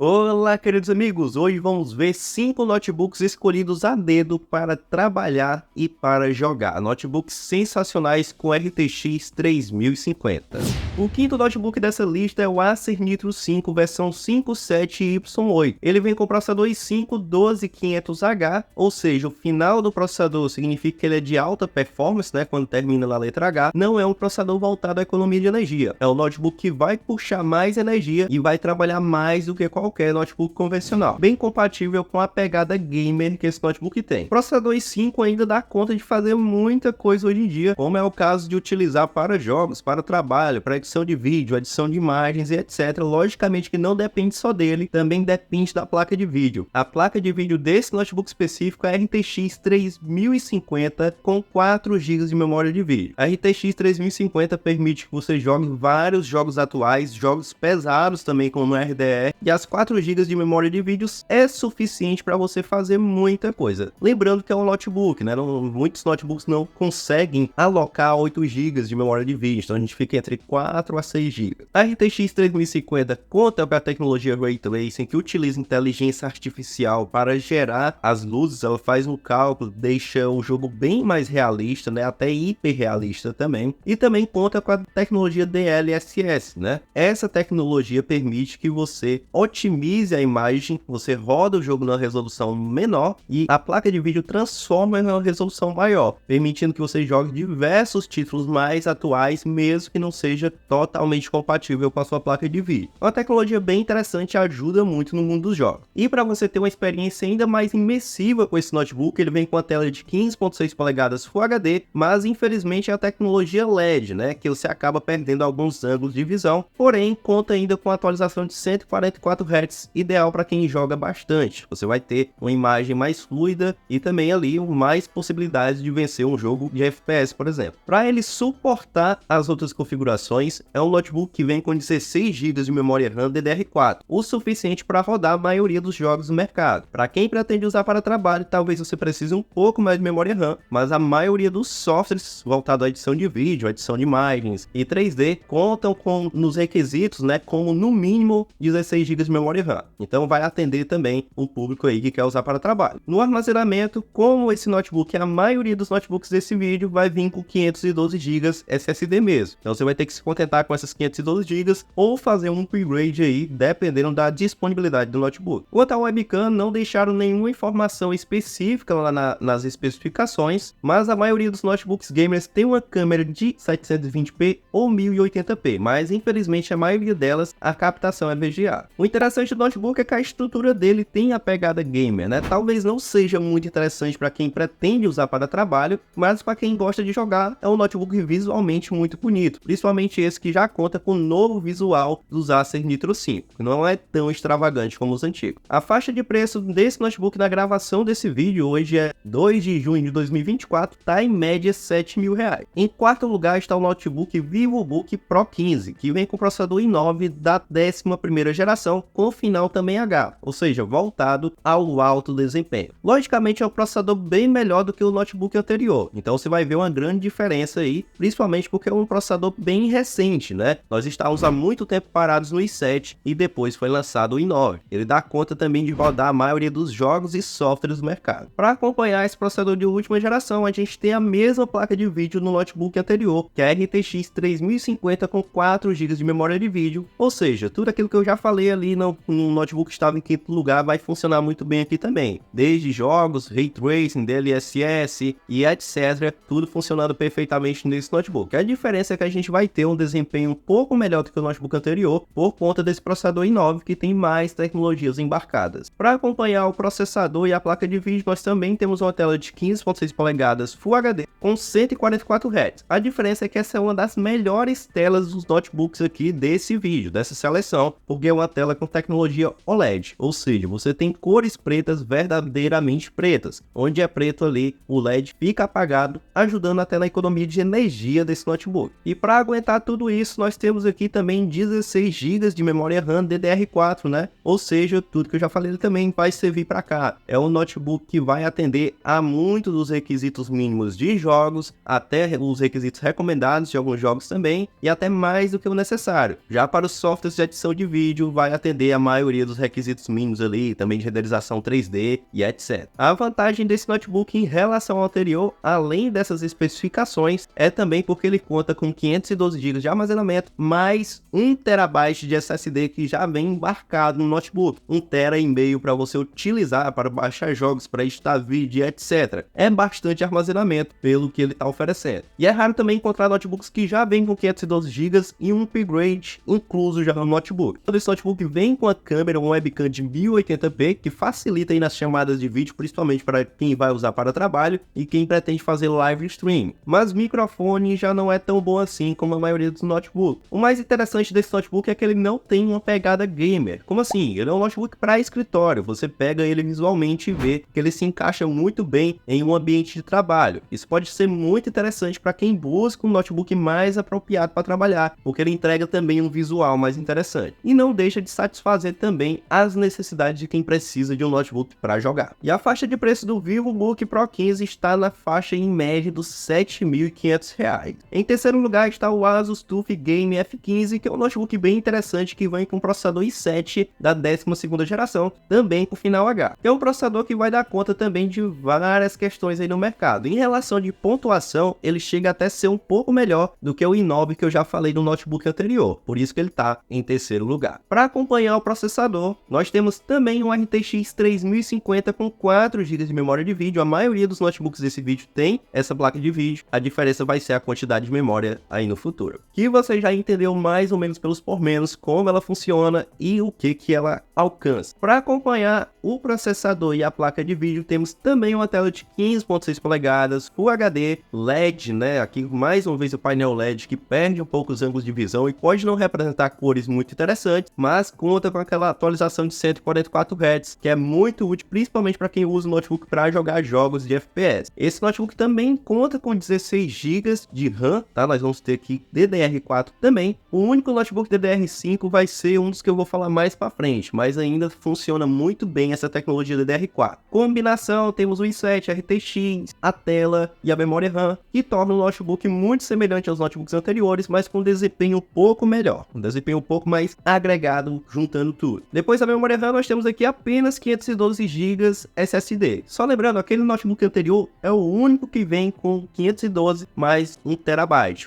Olá, queridos amigos! Hoje vamos ver 5 notebooks escolhidos a dedo para trabalhar e para jogar. Notebooks sensacionais com RTX 3050. O quinto notebook dessa lista é o Acer Nitro 5 versão 57Y8. Ele vem com processador i5 12500H, ou seja, o final do processador significa que ele é de alta performance, quando termina na letra H. Não é um processador voltado à economia de energia. É um notebook que vai puxar mais energia e vai trabalhar mais do que qualquer notebook convencional, bem compatível com a pegada gamer que esse notebook tem. O processador i5 ainda dá conta de fazer muita coisa hoje em dia, como é o caso de utilizar para jogos, para trabalho, para edição de vídeo, edição de imagens e etc. Logicamente que não depende só dele, também depende da placa de vídeo. A placa de vídeo desse notebook específico é a RTX 3050 com 4 GB de memória de vídeo. A RTX 3050 permite que você jogue vários jogos atuais, jogos pesados também como RDR, e as 4 GB de memória de vídeos é suficiente para você fazer muita coisa. Lembrando que é um notebook, muitos notebooks não conseguem alocar 8 GB de memória de vídeo, então a gente fica entre 4 a 6 GB. A RTX 3050 conta com a tecnologia Ray Tracing, que utiliza inteligência artificial para gerar as luzes. Ela faz um cálculo, deixa o jogo bem mais realista, até hiper realista também. E também conta com a tecnologia DLSS, Essa tecnologia permite que você otimize a imagem, você roda o jogo numa resolução menor e a placa de vídeo transforma em uma resolução maior, permitindo que você jogue diversos títulos mais atuais, mesmo que não seja totalmente compatível com a sua placa de vídeo. Uma tecnologia bem interessante, ajuda muito no mundo dos jogos. E para você ter uma experiência ainda mais imersiva com esse notebook, ele vem com a tela de 15.6 polegadas Full HD, mas infelizmente é a tecnologia LED, que você acaba perdendo alguns ângulos de visão, porém conta ainda com a atualização de 144 Hz, ideal para quem joga bastante. Você vai ter uma imagem mais fluida e também ali mais possibilidades de vencer um jogo de FPS, por exemplo. Para ele suportar as outras configurações, é um notebook que vem com 16 GB de memória RAM DDR4, o suficiente para rodar a maioria dos jogos do mercado. Para quem pretende usar para trabalho, talvez você precise um pouco mais de memória RAM, mas a maioria dos softwares voltados à edição de vídeo, edição de imagens e 3D contam nos requisitos, como no mínimo 16 GB de memória RAM. Então vai atender também o público aí que quer usar para trabalho. No armazenamento, como esse notebook é a maioria dos notebooks desse vídeo, vai vir com 512 GB SSD mesmo. Então você vai ter que se contentar com essas 512 GB ou fazer um upgrade aí, dependendo da disponibilidade do notebook. Quanto ao webcam, não deixaram nenhuma informação específica lá nas especificações, mas a maioria dos notebooks gamers tem uma câmera de 720p ou 1080p, mas infelizmente a maioria delas a captação é VGA. O interessante do notebook é que a estrutura dele tem a pegada gamer, Talvez não seja muito interessante para quem pretende usar para trabalho, mas para quem gosta de jogar, é um notebook visualmente muito bonito, principalmente esse que já conta com o novo visual dos Acer Nitro 5, que não é tão extravagante como os antigos. A faixa de preço desse notebook na gravação desse vídeo hoje é 2 de junho de 2024, tá em média R$7.000. Em quarto lugar está o notebook VivoBook Pro 15, que vem com processador i9 da 11ª geração, com final também H, ou seja, voltado ao alto desempenho. Logicamente é um processador bem melhor do que o notebook anterior, então você vai ver uma grande diferença aí, principalmente porque é um processador bem recente, Nós estávamos há muito tempo parados no i7 e depois foi lançado o i9. Ele dá conta também de rodar a maioria dos jogos e softwares do mercado. Para acompanhar esse processador de última geração, a gente tem a mesma placa de vídeo no notebook anterior, que é a RTX 3050 com 4 GB de memória de vídeo, ou seja, tudo aquilo que eu já falei ali no notebook que estava em quinto lugar vai funcionar muito bem aqui também. Desde jogos, Ray Tracing, DLSS e etc, tudo funcionando perfeitamente nesse notebook. A diferença é que a gente vai ter um desempenho um pouco melhor do que o notebook anterior, por conta desse processador i9 que tem mais tecnologias embarcadas. Para acompanhar o processador e a placa de vídeo, nós também temos uma tela de 15.6 polegadas Full HD com 144 Hz. A diferença é que essa é uma das melhores telas dos notebooks aqui desse vídeo, dessa seleção, porque é uma tela com tecnologia OLED, ou seja, você tem cores pretas verdadeiramente pretas. Onde é preto ali, o LED fica apagado, ajudando até na economia de energia desse notebook. E para aguentar tudo isso, nós temos aqui também 16 GB de memória RAM DDR4, Ou seja, tudo que eu já falei também vai servir para cá. É um notebook que vai atender a muitos dos requisitos mínimos de jogos, até os requisitos recomendados de alguns jogos também, e até mais do que o necessário. Já para os softwares de edição de vídeo, vai atender ter a maioria dos requisitos mínimos ali, também de renderização 3D e etc. A vantagem desse notebook em relação ao anterior, além dessas especificações, é também porque ele conta com 512 GB de armazenamento, mais 1 TB de SSD que já vem embarcado no notebook. 1,5 TB para você utilizar para baixar jogos, para editar vídeo, etc. É bastante armazenamento pelo que ele está oferecendo. E é raro também encontrar notebooks que já vêm com 512 GB e um upgrade incluso já no notebook. Todo esse notebook vem com a câmera, uma webcam de 1080p, que facilita aí nas chamadas de vídeo, principalmente para quem vai usar para trabalho e quem pretende fazer live stream. Mas microfone já não é tão bom assim como a maioria dos notebooks. O mais interessante desse notebook é que ele não tem uma pegada gamer. Como assim? Ele é um notebook para escritório. Você pega ele visualmente e vê que ele se encaixa muito bem em um ambiente de trabalho. Isso pode ser muito interessante para quem busca um notebook mais apropriado para trabalhar, porque ele entrega também um visual mais interessante. E não deixa de satisfazer também as necessidades de quem precisa de um notebook para jogar. E a faixa de preço do VivoBook Pro 15 está na faixa em média dos R$ 7.500. Em terceiro lugar está o Asus TUF Game F15, que é um notebook bem interessante que vem com um processador i7 da 12ª geração, também com final H. É um processador que vai dar conta também de várias questões aí no mercado. Em relação de pontuação, ele chega até ser um pouco melhor do que o i9 que eu já falei no notebook anterior, por isso que ele está em terceiro lugar. Para acompanhar o processador, nós temos também um RTX 3050 com 4 GB de memória de vídeo. A maioria dos notebooks desse vídeo tem essa placa de vídeo, a diferença vai ser a quantidade de memória aí no futuro. Que você já entendeu mais ou menos pelos pormenores como ela funciona e o que ela alcança. Para acompanhar o processador e a placa de vídeo, temos também uma tela de 15.6 polegadas, Full HD, LED, né? Aqui mais uma vez o painel LED que perde um pouco os ângulos de visão e pode não representar cores muito interessantes, mas conta com aquela atualização de 144 Hz, que é muito útil, principalmente para quem usa o notebook para jogar jogos de FPS. Esse notebook também conta com 16 GB de RAM, tá? Nós vamos ter aqui DDR4 também. O único notebook DDR5 vai ser um dos que eu vou falar mais para frente, mas ainda funciona muito bem essa tecnologia DDR4. Combinação, temos o i7, RTX, a tela e a memória RAM, que torna o notebook muito semelhante aos notebooks anteriores, mas com desempenho um pouco melhor, um desempenho um pouco mais agregado, juntando tudo. Depois da memória RAM, nós temos aqui apenas 512 GB SSD. Só lembrando, aquele notebook anterior é o único que vem com 512 mais 1 TB.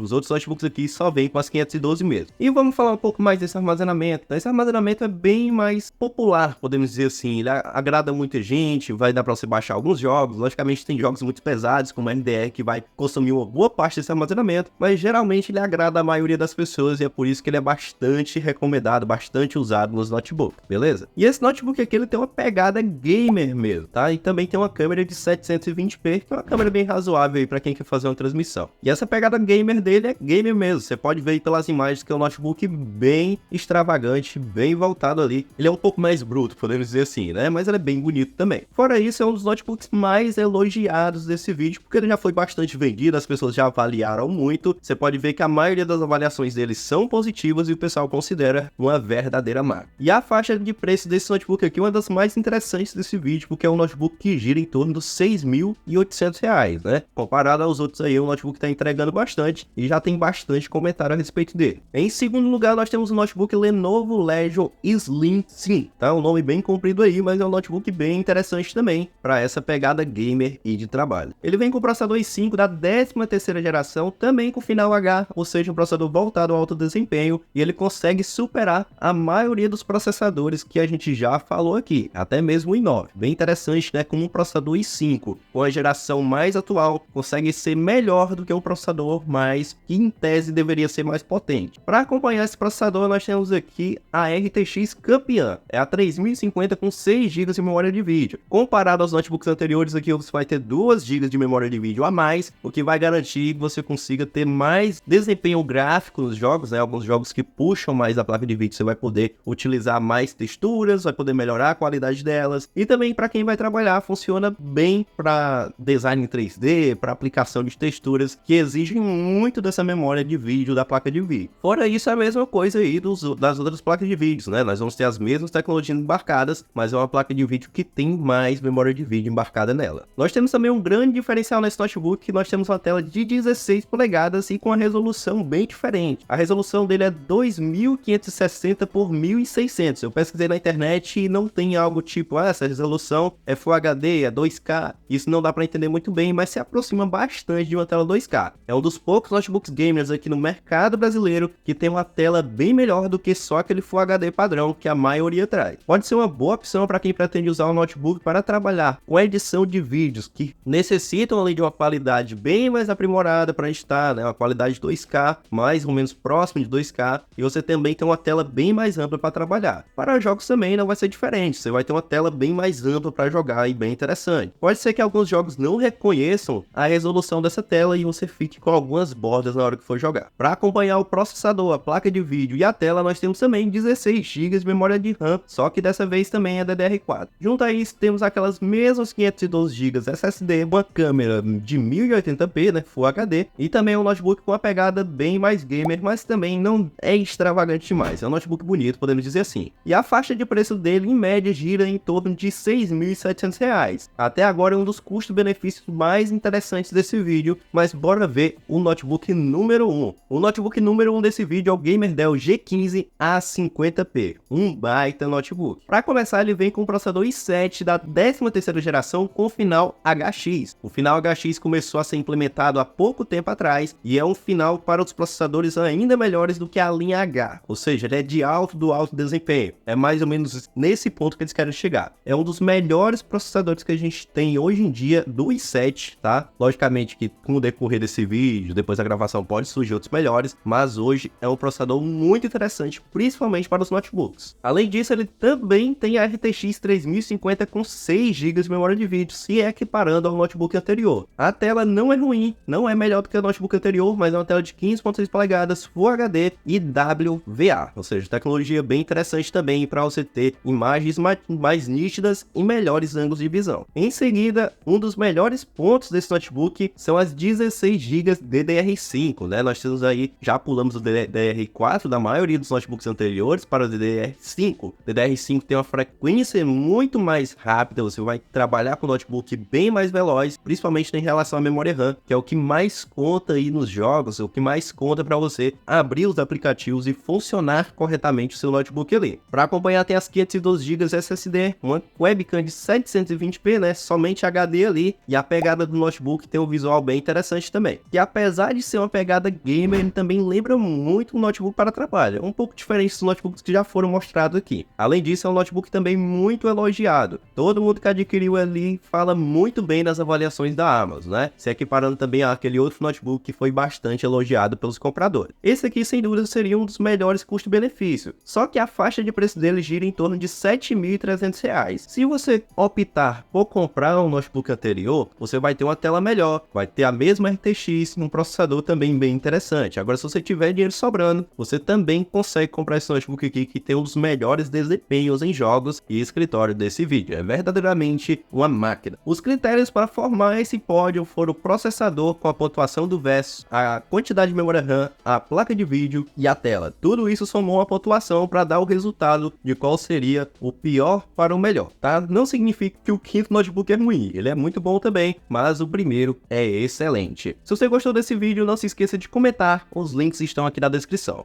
Os outros notebooks aqui só vêm com as 512 mesmo. E vamos falar um pouco mais desse armazenamento. Esse armazenamento é bem mais popular, podemos dizer assim. Ele agrada muita gente, vai dar para você baixar alguns jogos. Logicamente tem jogos muito pesados, como RDR, que vai consumir uma boa parte desse armazenamento, mas geralmente ele agrada a maioria das pessoas e é por isso que ele é bastante recomendado, bastante usado nos notebooks, beleza? E esse notebook aqui, ele tem uma pegada gamer mesmo, tá? E também tem uma câmera de 720p, que é uma câmera bem razoável aí para quem quer fazer uma transmissão. E essa pegada gamer dele é gamer mesmo, você pode ver aí pelas imagens que é um notebook bem extravagante, bem voltado ali. Ele é um pouco mais bruto, podemos dizer assim, né? Mas ele é bem bonito também. Fora isso, é um dos notebooks mais elogiados desse vídeo, porque ele já foi bastante vendido, as pessoas já avaliaram muito. Você pode ver que a maioria das avaliações dele são positivas e o pessoal considera uma verdadeira marca. E a faixa de preço desse notebook aqui é uma das mais interessantes desse vídeo, porque é um notebook que gira em torno dos R$ 6.800, né? Comparado aos outros aí, o notebook está entregando bastante e já tem bastante comentário a respeito dele. Em segundo lugar, nós temos o notebook Lenovo Legion Slim. Sim, tá? Um nome bem comprido aí, mas é um notebook bem interessante também para essa pegada gamer e de trabalho. Ele vem com o processador i5 da 13ª geração, também com final H, ou seja, um processador voltado ao alto desempenho, e ele consegue superar a maioria dos processadores que a gente já falou aqui, até mesmo o i9. Bem interessante, né? Como um processador i5 com a geração mais atual consegue ser melhor do que o processador mais que em tese deveria ser mais potente. Para acompanhar esse processador, nós temos aqui a RTX campeã, é a 3050 com 6 GB de memória de vídeo. Comparado aos notebooks anteriores, aqui você vai ter 2 GB de memória de vídeo a mais, o que vai garantir que você consiga ter mais desempenho gráfico nos jogos, né? Alguns jogos que puxam mais a placa de vídeo, você vai poder utilizar mais texturas, vai poder melhorar a qualidade delas. E também para quem vai trabalhar, funciona bem para design em 3D, para aplicação de texturas que exigem muito dessa memória de vídeo da placa de vídeo. Fora isso, é a mesma coisa aí das outras placas de vídeo, né? Nós vamos ter as mesmas tecnologias embarcadas, mas é uma placa de vídeo que tem mais memória de vídeo embarcada nela. Nós temos também um grande diferencial nesse notebook, que nós temos uma tela de 16 polegadas e com a resolução bem diferente. A resolução dele é 2560 por 1080 2600. Eu pesquisei na internet e não tem algo tipo, essa resolução é Full HD, é 2K. Isso não dá para entender muito bem, mas se aproxima bastante de uma tela 2K. É um dos poucos notebooks gamers aqui no mercado brasileiro que tem uma tela bem melhor do que só aquele Full HD padrão que a maioria traz. Pode ser uma boa opção para quem pretende usar o notebook para trabalhar com edição de vídeos que necessitam ali de uma qualidade bem mais aprimorada para estar, né, uma qualidade 2K, mais ou menos próximo de 2K, e você também tem uma tela bem mais ampla para trabalhar. Para jogos também não vai ser diferente, você vai ter uma tela bem mais ampla para jogar e bem interessante. Pode ser que alguns jogos não reconheçam a resolução dessa tela e você fique com algumas bordas na hora que for jogar. Para acompanhar o processador, a placa de vídeo e a tela, nós temos também 16 GB de memória de RAM, só que dessa vez também é DDR4. Junto a isso, temos aquelas mesmas 512 GB SSD, uma câmera de 1080p, né, Full HD, e também um notebook com uma pegada bem mais gamer, mas também não é extravagante demais. É um notebook bonito, podemos dizer assim. E a faixa de preço dele, em média, gira em torno de R$ 6.700. Até agora é um dos custos-benefícios mais interessantes desse vídeo, mas bora ver o notebook número 1. O notebook número 1 desse vídeo é o GamerDell G15 A50p, um baita notebook. Para começar, ele vem com o processador i7 da 13ª geração com final HX. O final HX começou a ser implementado há pouco tempo atrás e é um final para os processadores ainda melhores do que a linha H, ou seja, ele é de alto desempenho. É mais ou menos nesse ponto que eles querem chegar. É um dos melhores processadores que a gente tem hoje em dia do i7, tá? Logicamente que com o decorrer desse vídeo, depois da gravação, pode surgir outros melhores, mas hoje é um processador muito interessante, principalmente para os notebooks. Além disso, ele também tem a RTX 3050 com 6 GB de memória de vídeo, se equiparando ao notebook anterior. A tela não é ruim, não é melhor do que o notebook anterior, mas é uma tela de 15.6 polegadas, Full HD e WVA, ou seja, tecnologia bem interessante também para você ter imagens mais nítidas e melhores ângulos de visão. Em seguida, um dos melhores pontos desse notebook são as 16 GB DDR5, né? Nós temos aí, já pulamos o DDR4 da maioria dos notebooks anteriores para o DDR5. DDR5 tem uma frequência muito mais rápida, você vai trabalhar com o notebook bem mais veloz, principalmente em relação à memória RAM, que é o que mais conta aí nos jogos, o que mais conta para você abrir os aplicativos e funcionar corretamente o seu notebook ali. Para acompanhar, tem as 512 GB SSD, uma webcam de 720p, né, somente HD ali, e a pegada do notebook tem um visual bem interessante também. E apesar de ser uma pegada gamer, ele também lembra muito um notebook para trabalho, um pouco diferente dos notebooks que já foram mostrados aqui. Além disso, é um notebook também muito elogiado. Todo mundo que adquiriu ali fala muito bem das avaliações da Amazon, né, se equiparando também àquele outro notebook que foi bastante elogiado pelos compradores. Esse aqui, sem dúvida, seria um dos melhores custo-benefício, só que a faixa de preço dele gira em torno de R$ 7.300. Se você optar por comprar um notebook anterior, você vai ter uma tela melhor, vai ter a mesma RTX, um processador também bem interessante. Agora, se você tiver dinheiro sobrando, você também consegue comprar esse notebook aqui que tem um dos melhores desempenhos em jogos e escritório desse vídeo. É verdadeiramente uma máquina. Os critérios para formar esse pódio foram o processador com a pontuação do versus, a quantidade de memória RAM, a placa de vídeo e a tela. Tudo isso somou uma pontuação para dar o resultado de qual seria o pior para o melhor, tá? Não significa que o quinto notebook é ruim, ele é muito bom também, mas o primeiro é excelente. Se você gostou desse vídeo, não se esqueça de comentar, os links estão aqui na descrição.